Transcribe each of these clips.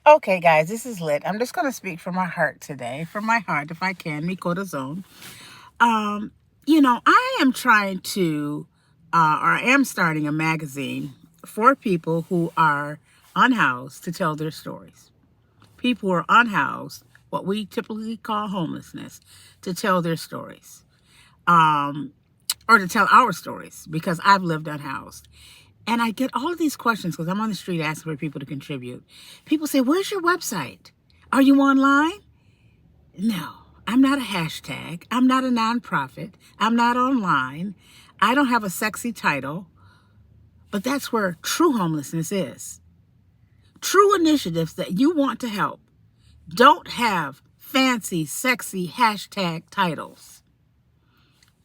Okay, guys, this is lit. I'm just going to speak from my heart today. From my heart, if I can, mi corazón. Um, I am trying to, or I am starting a magazine for people who are unhoused to tell their stories. People who are unhoused, what we typically call homelessness, to tell their stories. Um, or to tell our stories, because I've lived unhoused. And I get all of these questions because I'm on the street asking for people to contribute. People say, "Where's your website? Are you online?" No, I'm not a hashtag. I'm not a nonprofit. I'm not online. I don't have a sexy title. But that's where true homelessness is. True initiatives that you want to help don't have fancy, sexy hashtag titles.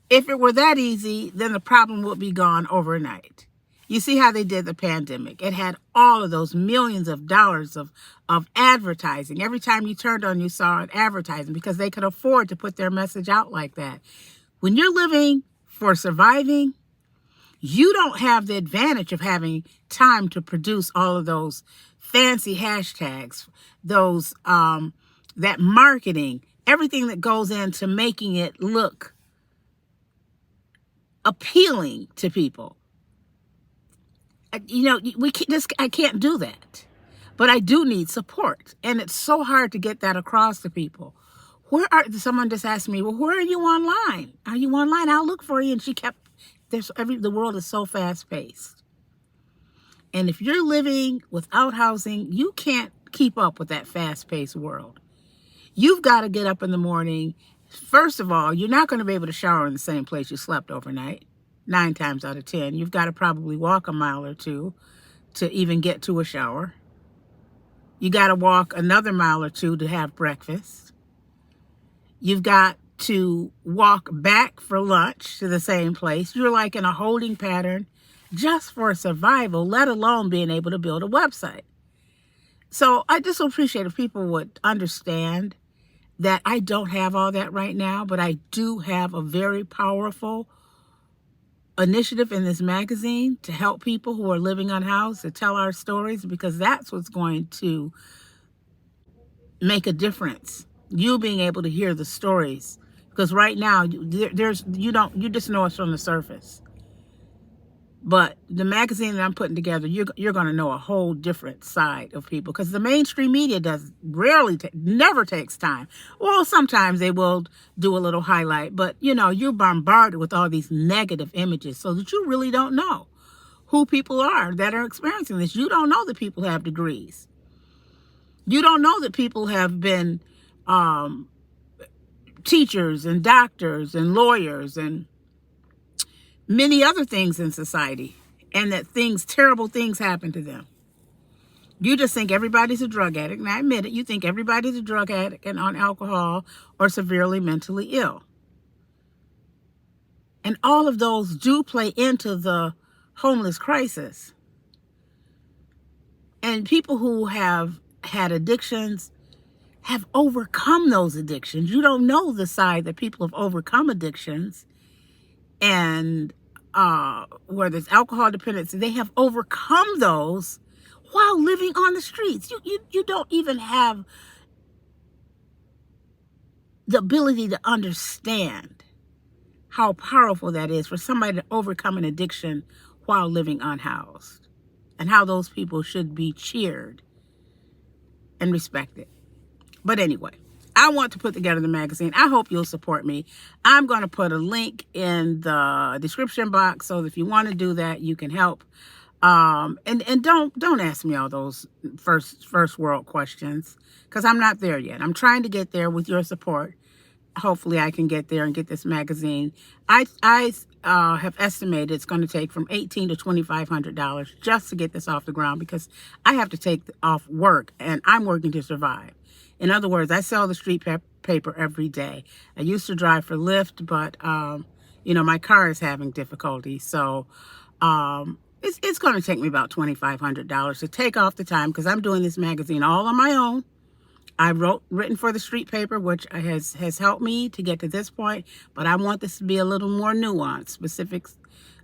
If it were that easy, then the problem would be gone overnight. You see how they did the pandemic. It had all of those millions of dollars of advertising. Every time you turned on, you saw an advertising because they could afford to put their message out like that. When you're living for surviving, you don't have the advantage of having time to produce all of those fancy hashtags, those that marketing, everything that goes into making it look appealing to people. I can't do that, but I do need support, and it's so hard to get that across to people. Someone just asked me, "Well, where are you online? Are you online? I'll look for you." And she kept, the world is so fast paced. And if you're living without housing, you can't keep up with that fast paced world. You've got to get up in the morning. First of all, you're not going to be able to shower in the same place you slept overnight. 9 times out of 10, you've got to probably walk a mile or two to even get to a shower. You got to walk another mile or two to have breakfast. You've got to walk back for lunch to the same place. You're like in a holding pattern just for survival, let alone being able to build a website. So I just appreciate if people would understand that I don't have all that right now, but I do have a very powerful initiative in this magazine to help people who are living unhoused, to tell our stories, because that's what's going to make a difference. You being able to hear the stories, because right now you just know us from the surface. But the magazine that I'm putting together, you're going to know a whole different side of people, because the mainstream media never takes time. Well, sometimes they will do a little highlight, but you're bombarded with all these negative images so that you really don't know who people are that are experiencing this. You don't know that people have degrees. You don't know that people have been teachers and doctors and lawyers and many other things in society, and that terrible things happen to them. You just think everybody's a drug addict. And I admit it, you think everybody's a drug addict and on alcohol or severely mentally ill. And all of those do play into the homeless crisis. And people who have had addictions have overcome those addictions. You don't know the side that people have overcome addictions, and whether it's alcohol dependency, they have overcome those while living on the streets. You don't even have the ability to understand how powerful that is for somebody to overcome an addiction while living unhoused, and how those people should be cheered and respected. But anyway, I want to put together the magazine. I hope you'll support me. I'm going to put a link in the description box, so if you want to do that, you can help. And don't ask me all those first world questions, because I'm not there yet. I'm trying to get there with your support. Hopefully I can get there and get this magazine. I have estimated it's going to take from $1,800 to $2,500 just to get this off the ground, because I have to take off work and I'm working to survive. In other words, I sell the street paper every day. I used to drive for Lyft, but my car is having difficulty. So it's going to take me about $2,500 to take off the time, because I'm doing this magazine all on my own. I've written for the street paper, which has helped me to get to this point, but I want this to be a little more nuanced, specifics,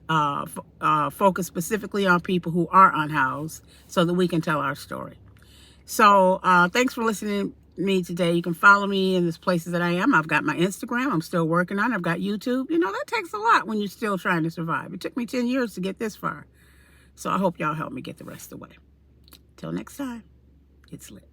focus specifically on people who are unhoused, so that we can tell our story. So thanks for listening to me today. You can follow me in the places that I am. I've got my Instagram. I'm still working on it. I've got YouTube. You know, that takes a lot when you're still trying to survive. It took me 10 years to get this far. So I hope y'all help me get the rest of the way. Till next time, it's lit.